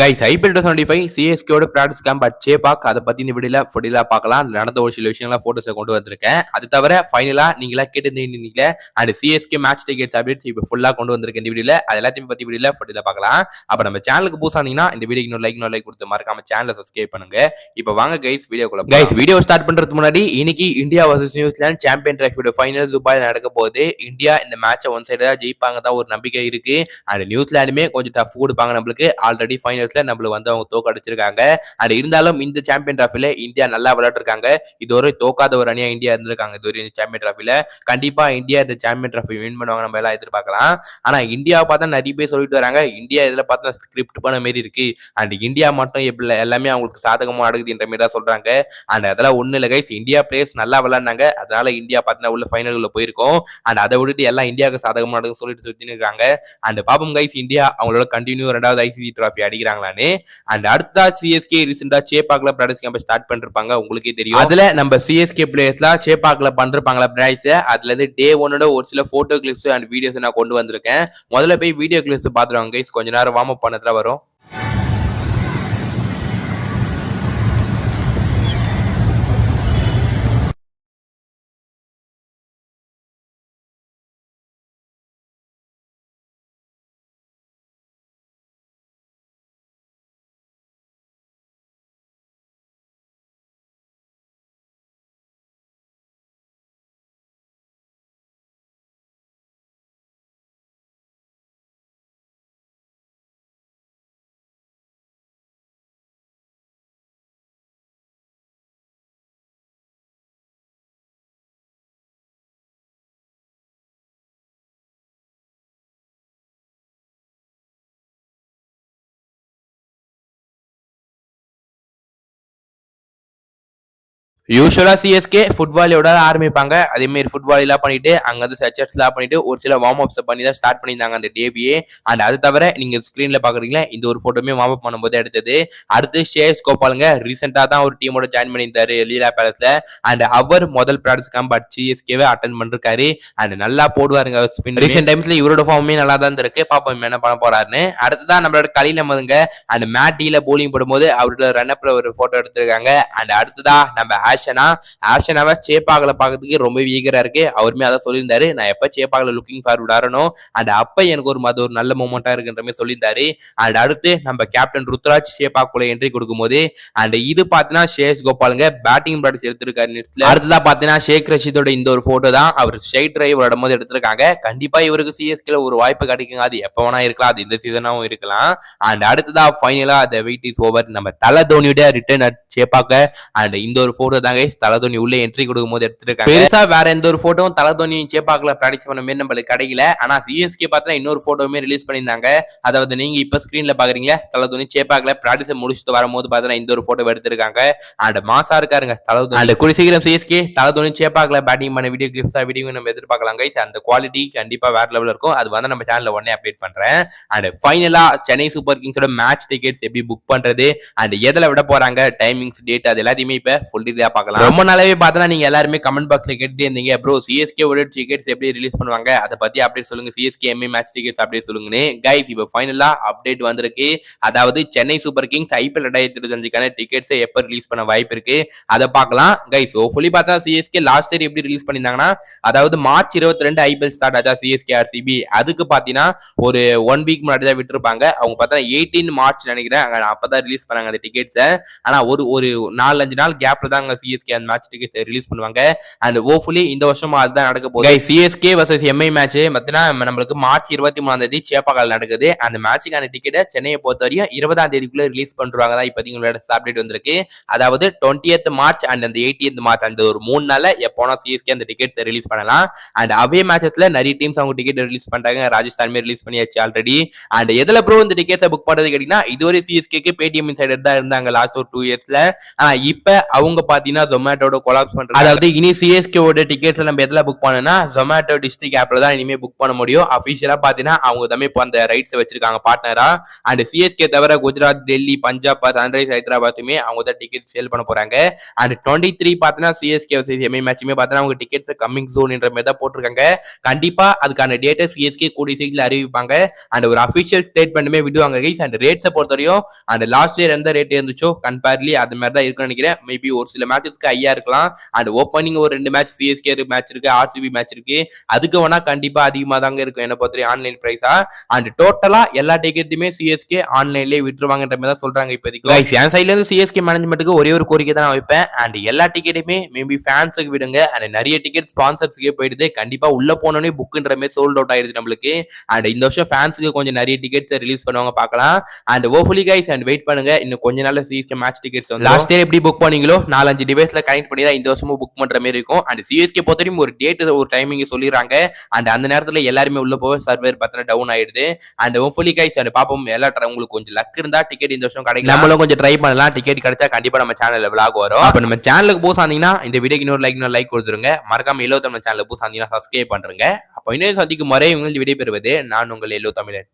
Guys IPL 2025 சிஎஸ்கேயோட practice camp at Chepauk அதை பத்தி இந்த வீடியோல பார்க்கலாம். நடந்த ஒரு சில விஷயங்களா போட்டோஸை கொண்டு வந்திருக்கேன். அது தவிர ஃபைனலா நீங்களா கேட்டு and CSK match tickets update இப்போ ஃபுல்லா கொண்டு வந்திருக்கேன் இந்த வீடியோல. அது எல்லாத்தையும் பத்தி வீடியோல ஃபுல்லா பார்க்கலாம். அப்ப நம்ம சேனலுக்கு புதுசா இருந்தீங்கன்னா இந்த வீடியோக்கு இன்னொரு லைக் கொடுத்து மறக்காம சேனலை சப்ஸ்கிரைப் பண்ணுங்க. இப்போ வாங்க கைஸ் வீடியோ ஸ்டார்ட் பண்றதுக்கு முன்னாடி இன்னைக்கு இந்தியா வர்சஸ் நியூசிலாந்து சாம்பியன் டிராஃபியோட ஃபைனல் துபாய் நடக்க போகுது. இந்தியா இந்த மேட்சை ஒன் சைடா ஜெயிப்பாங்க தான் ஒரு நம்பிக்கை இருக்கு. அண்ட் நியூசிலாண்டுமே கொஞ்சம் டஃப் கொடுப்பாங்க நம்மளுக்கு. ஆல்ரெடி ஃபைனல்ஸ்ல நம்மள வந்து அவங்க தோக்கடிச்சிருக்காங்க. அண்ட் இருந்தாலும் இந்த சாம்பியன் டிராஃபில இந்தியா நல்லா விளையாட்டுருக்காங்க. இது ஒரு தோக்காத ஒரு அணியா இந்தியா இருந்திருக்காங்க. இது ஒரு சாம்பியன் டிராஃபில கண்டிப்பா இந்தியா இந்த சாம்பியன் டிராஃபி வின் பண்ணுவாங்க நம்ம எல்லாம் எதிர்பார்க்கலாம். ஆனா இந்தியாவை பார்த்தா நிறைய பேர் சொல்லிட்டு வராங்க இந்தியா இதுல பார்த்தா ஸ்கிரிப்ட் பண்ண மாரி இருக்கு. அண்ட் இந்தியா மட்டும் எல்லாமே அவங்களுக்கு சாதகமா நடக்குதுன்ற மாதிரி தான் சொல்றாங்க. அண்ட் அதெல்லாம் ஒண்ணு இல்லை கைஸ், இந்தியா பிளேயர்ஸ் நல்லா விளையாடுனாங்க. அதனால இந்தியா பார்த்தா உள்ள ஃபைனல்ல போயிருக்கோம். அண்ட் அதை விட்டுட்டு எல்லாம் இந்தியாவுக்கு சாதகமா நடக்குன்னு சொல்லிட்டு சுத்தி இருக்காங்க. அண்ட் பாப்போம் கைஸ் இந்தியா அவங்களோட கண்டினியூ 2வது ஐசிசி டிராஃபி அடிக்கிறாங்களான்னு. அண்ட் அடுத்த சிஎஸ்கே ரீசெண்டா சேப்பாக்ல பிராக்டிஸ் கேம்ப் ஸ்டார்ட் பண்ணிருப்பாங்க. உங்களுக்கே தெரியும். அதுல நம்ம சிஎஸ்கே பிளேயர்ஸ்லாம் சேப்பாக்ல பண்றாங்களா பிராக்டிஸ். அதுல இருந்து டே 1 ஒரு சில போட்டோ கிளிப்ஸ் அண்ட் வீடியோஸ் நான் கொண்டு வந்திருக்கேன். முதல்ல போய் வீடியோ கிளிப்ஸ் பாத்துருவாங்க கைஸ். கொஞ்ச நேரம் வார்ம் அப் பண்ணதுல வரும். யூஸ்வலா சிஎஸ்கே ஃபுட்பாலோட ஆரம்பிப்பாங்க. அதே மாதிரி ஃபுட்பால் எல்லாம் பண்ணிட்டு அங்க வந்து சச்சர்ஸ் எல்லாம் பண்ணிட்டு ஒரு சில வார்ம் அப்ஸ் பண்ணி தான் ஸ்டார்ட் பண்ணியிருந்தாங்க அந்த டேவியே. அண்ட் அது தவிர நீங்க ஸ்கிரீன்ல பாக்குறீங்களா இந்த ஒரு போட்டோமே வார்ம் அப் பண்ணும்போது எடுத்தது. அடுத்து ஷேஸ் கோபாலுங்க ரீசெண்டா தான் ஒரு டீமோட ஜாயின் பண்ணியிருந்தாரு லீலா பேலஸ்ல. அண்ட் அவர் முதல் பிராக்டிஸ் கேம்ப் சிஎஸ்கேவே அட்டன் பண்ணிருக்காரு. அண்ட் நல்லா போடுவாருங்க ஸ்பின். ரீசென்ட் டைம்ஸ்ல இவரோட ஃபார்மே நல்லா தான் இருக்கு. பாப்போம் என்ன பண்ண போறாருன்னு. அடுத்ததான் நம்மளோட கலியில மதுங்க அண்ட் மேட்டில போலிங் போடும்போது அவரோட ரன் அப்ல ஒரு போட்டோ எடுத்திருக்காங்க. அண்ட் அடுத்ததா நம்ம ஆஷனாவை சேப்பாகல பாக்கிறதுக்கு ரொம்ப வீகரா இருக்கு. அவருமே அதான் சொல்லியிருந்தாரு, நான் எப்ப சேப்பாகல லுக்கிங் ஃபார்வர்ட் வரணும் அண்ட் அப்ப எனக்கு ஒரு நல்ல மூமெண்டா இருக்குன்ற மாதிரி சொல்லியிருந்தாரு. அண்ட் அடுத்து நம்ம கேப்டன் ருத்ராஜ் சேப்பாக்குள்ள என்ட்ரி கொடுக்கும்போது அண்ட் இது பாத்தீங்கன்னா ஷேஷ் கோபாலுங்க பேட்டிங் பிராக்டிஸ் எடுத்திருக்காரு. அடுத்ததா பாத்தீங்கன்னா ஷேக் ரஷீதோட இந்த ஒரு போட்டோ தான் அவர் ஸ்ட்ரைட் டிரைவ் விளையாடும் போது எடுத்திருக்காங்க. கண்டிப்பா இவருக்கு சிஎஸ்கேல ஒரு வாய்ப்பு கிடைக்குங்க. அது எப்ப வேணா இருக்கலாம், அது இந்த சீசனாவும் இருக்கலாம். அண்ட் அடுத்ததா ஃபைனலா த வெயிட் இஸ் ஓவர் நம்ம தல தோனியோட ரிட்டர்ன் அட் சேப்பாக்க. அண்ட் இந்த ஒரு போட்டோ தாங்க தலதோனி உள்ள என்ட்ரி கொடுக்கும் போது எடுத்துருக்காங்க. பெருசா வேற எந்த ஒரு போட்டோவும் தலதோனி சேப்பாக்ல பிராக்டிஸ் பண்ண மாதிரி நம்மளுக்கு கிடைக்கல. ஆனா சிஎஸ்கே பார்த்தா இன்னொரு போட்டோவுமே ரிலீஸ் பண்ணியிருந்தாங்க. அதாவது நீங்க இப்ப ஸ்கிரீன்ல பாக்குறீங்களா தலதோனி சேப்பாக்ல பிராக்டிஸ் முடிச்சுட்டு வரும்போது பாத்தீங்கன்னா இந்த ஒரு போட்டோ எடுத்திருக்காங்க. அண்ட் மாசா இருக்காருங்க தலதோனி. அண்ட் கூடிய சீக்கிரம் சிஎஸ்கே தலதோனி சேப்பாக்ல பேட்டிங் பண்ண வீடியோ கிளிப்ஸா வீடியோ நம்ம எதிர்பார்க்கலாம் கைஸ். அந்த குவாலிட்டி கண்டிப்பா வேற லெவல் இருக்கும். அது வந்து நம்ம சேனல்ல உடனே அப்டேட் பண்றேன். அண்ட் ஃபைனலா சென்னை சூப்பர் கிங்ஸோட மேட்ச் டிக்கெட்ஸ் எப்படி புக் பண்றது அண்ட் எதுல விட போறாங்க டைமிங்ஸ் டேட் அது எல்லாத்தையுமே இப்ப ஃபுல் டீடைலா பார்க்கலாம். ரொம்ப நாளாவே பார்த்தா நீங்க எல்லாருமே கமெண்ட் பாக்ஸ்ல கேட்டுட்டே இருந்தீங்க ப்ரோ சிஎஸ்கே ஓட டிக்கெட்ஸ் எப்படி ரிலீஸ் பண்ணுவாங்க அதை பத்தி அப்டேட் சொல்லுங்க, சிஎஸ்கே எம்ஏ மேட்ச் டிக்கெட்ஸ் அப்டேட் சொல்லுங்கன்னு. கைஸ் இப்போ ஃபைனலா அப்டேட் வந்திருக்கு. அதாவது சென்னை சூப்பர் கிங்ஸ் ஐபிஎல் 2025க்கான டிக்கெட்ஸ் எப்ப ரிலீஸ் பண்ண வாய்ப்பு இருக்கு அதை பார்க்கலாம் கைஸ். ஹோப்ஃபுல்லி பார்த்தா சிஎஸ்கே லாஸ்ட் இயர் எப்படி ரிலீஸ் பண்ணிருந்தாங்கன்னா அதாவது மார்ச் 22 ஐபிஎல் ஸ்டார்ட் ஆச்சா சிஎஸ்கே ஆர்சிபி. அதுக்கு பாத்தீங்கன்னா ஒரு 1 வீக் முன்னாடி தான் விட்டுருப்பாங்க. அவங்க பார்த்தா 18 மார்ச் நினைக்கிறேன் அப்பதான் ரிலீஸ் பண்ணாங்க அந்த டிக்கெட்ஸ். ஆனா ஒரு 4-5 நாள் கேப்ல தான் சிஎஸ்கே அந்த மேட்ச் டிக்கெட் ரிலீஸ் பண்ணுவாங்க. அண்ட் ஹோப்ஃபுல்லி இந்த வருஷமா அதுதான் நடக்க போகுது. சிஎஸ்கே வர்சஸ் எம்ஐ மேட்ச் பார்த்தீங்கன்னா நம்மளுக்கு மார்ச் 23 சேப்பாக்கால் நடக்குது. அந்த மேட்சுக்கான டிக்கெட்டை சென்னையை பொறுத்த வரையும் 20 ரிலீஸ் பண்றாங்க தான் இப்போதைக்கு உங்களோட அப்டேட் வந்திருக்கு. அதாவது 20th மார்ச் அண்ட் அந்த 18th மார்ச் அந்த ஒரு 3 நாள்ல எப்போனா சிஎஸ்கே அந்த டிக்கெட் ரிலீஸ் பண்ணலாம். அண்ட் அவே மேட்சஸ்ல நிறைய டீம்ஸ் அவங்க டிக்கெட் ரிலீஸ் பண்றாங்க. ராஜஸ்தான் ரிலீஸ் பண்ணியாச்சு ஆல்ரெடி. அண்ட் எதுல ப்ரோ இந்த டிக்கெட்டை புக் பண்றது கேட்டீங்கன்னா இதுவரை சிஎஸ்கே பேடிஎம் இன்சைடர் தான் இருந்தாங்க லாஸ்ட் ஒரு 2 இயர்ஸ்ல. ஆனா இப்ப அவங்க பாத்தீங்கன்னா பாத்தீங்கன்னா ஜொமேட்டோட கொலாப்ஸ் பண்றாங்க. அதாவது இனி சிஎஸ்கேவோட டிக்கெட்ஸ் நம்ம எதுல புக் பண்ணனா ஜொமேட்டோ டிஸ்ட்ரிக்ட் ஆப்ல தான் இனிமே புக் பண்ண முடியும். அபிஷியலா பாத்தீங்கன்னா அவங்க தான் இப்போ அந்த ரைட்ஸ் வச்சிருக்காங்க பார்ட்னரா. அண்ட் சிஎஸ்கே தவிர குஜராத், டெல்லி, பஞ்சாப், சன்ரைஸ் ஹைதராபாத்துமே அவங்க தான் டிக்கெட் சேல் பண்ண போறாங்க. அண்ட் 23 பாத்தீங்கன்னா சிஎஸ்கே எம்ஐ மேட்சுமே பாத்தீங்கன்னா அவங்க டிக்கெட்ஸ் கம்மிங் சூன் என்ற மாதிரி தான் போட்டிருக்காங்க. கண்டிப்பா அதுக்கான டேட்டை சிஎஸ்கே கூடிய சீக்கிரம் அறிவிப்பாங்க. அண்ட் ஒரு அபிஷியல் ஸ்டேட்மெண்ட்டுமே விடுவாங்க கைஸ். அண்ட் ரேட்ஸை பொறுத்தவரையும் அண்ட் லாஸ்ட் இயர் எந்த ரேட் இருந்துச்சோ கம்பேர்லி அது மாதிரி தான் இருக்குன்னு நினைக்கிறேன். மேபி ஒரு சில மேட்சஸ்க்கு ஐயா இருக்கலாம். அண்ட் ஓப்பனிங் ஒரு 2 மேட்ச் சிஎஸ்கே மேட்ச் இருக்கு, ஆர்சிபி மேட்ச் இருக்கு, அதுக்கு வேணா கண்டிப்பா அதிகமா தாங்க இருக்கும் என்ன பொறுத்தவரை ஆன்லைன் பிரைஸா. அண்ட் டோட்டலா எல்லா டிக்கெட்டுமே சிஎஸ்கே ஆன்லைன்லயே விட்டுருவாங்கன்ற மாதிரி தான் சொல்றாங்க இப்போதைக்கு. கைஸ் என் சைட்ல இருந்து சிஎஸ்கே மேனேஜ்மெண்ட்டுக்கு ஒரே ஒரு கோரிக்கை தான் வைப்பேன். அண்ட் எல்லா டிக்கெட்டுமே மேபி ஃபேன்ஸுக்கு விடுங்க. அண்ட் நிறைய டிக்கெட் ஸ்பான்சர்ஸ்க்கே போயிடுது. கண்டிப்பா உள்ள போனோடனே புக்குன்ற மாதிரி சோல்ட் அவுட் ஆயிடுது நம்மளுக்கு. அண்ட் இந்த வருஷம் ஃபேன்ஸுக்கு கொஞ்சம் நிறைய டிக்கெட்ஸ் ரிலீஸ் பண்ணுவாங்க பார்க்கலாம். And hopefully guys and wait பண்ணுங்க, இன்னும் கொஞ்ச நாள்ல சிஎஸ்கே மேட்ச் டிக்கெட்ஸ் வந்து லாஸ்ட் இயர் எப்படி புக் பண்ணீங்களோ 4-5 டிவைஸ்ல கனெக்ட் பண்ணி தான் இந்த வருஷமும் புக் பண்ற மாதிரி இருக்கும். அண்ட் சிஎஸ்கே பொறுத்தவரைக்கும் ஒரு டேட் ஒரு டைமிங் சொல்லிடுறாங்க. அண்ட் அந்த நேரத்துல எல்லாருமே உள்ள போக சர்வர் பார்த்தா டவுன் ஆயிடுது. அண்ட் ஹோப்ஃபுல்லி கைஸ் அண்ட் பாப்போம் எல்லா உங்களுக்கு கொஞ்சம் லக் இருந்தா டிக்கெட் இந்த வருஷம் கிடைக்கும். நம்மளும் கொஞ்சம் ட்ரை பண்ணலாம். டிக்கெட் கிடைச்சா கண்டிப்பா நம்ம சேனல்ல விளாக் வரும். அப்ப நம்ம சேனலுக்கு போஸ் ஆனீங்கன்னா இந்த வீடியோக்கு இன்னொரு லைக் கொடுத்துருங்க. மறக்காம எல்லோ தமிழ் சேனலுக்கு போஸ் ஆனீங்கன்னா சப்ஸ்கிரைப் பண்றேங்க. அப்ப இன்னொரு சந்திக்கும் முறை உங்கள் விடைபெறுவது நான் உங்கள் எல்லோ தமிழன்.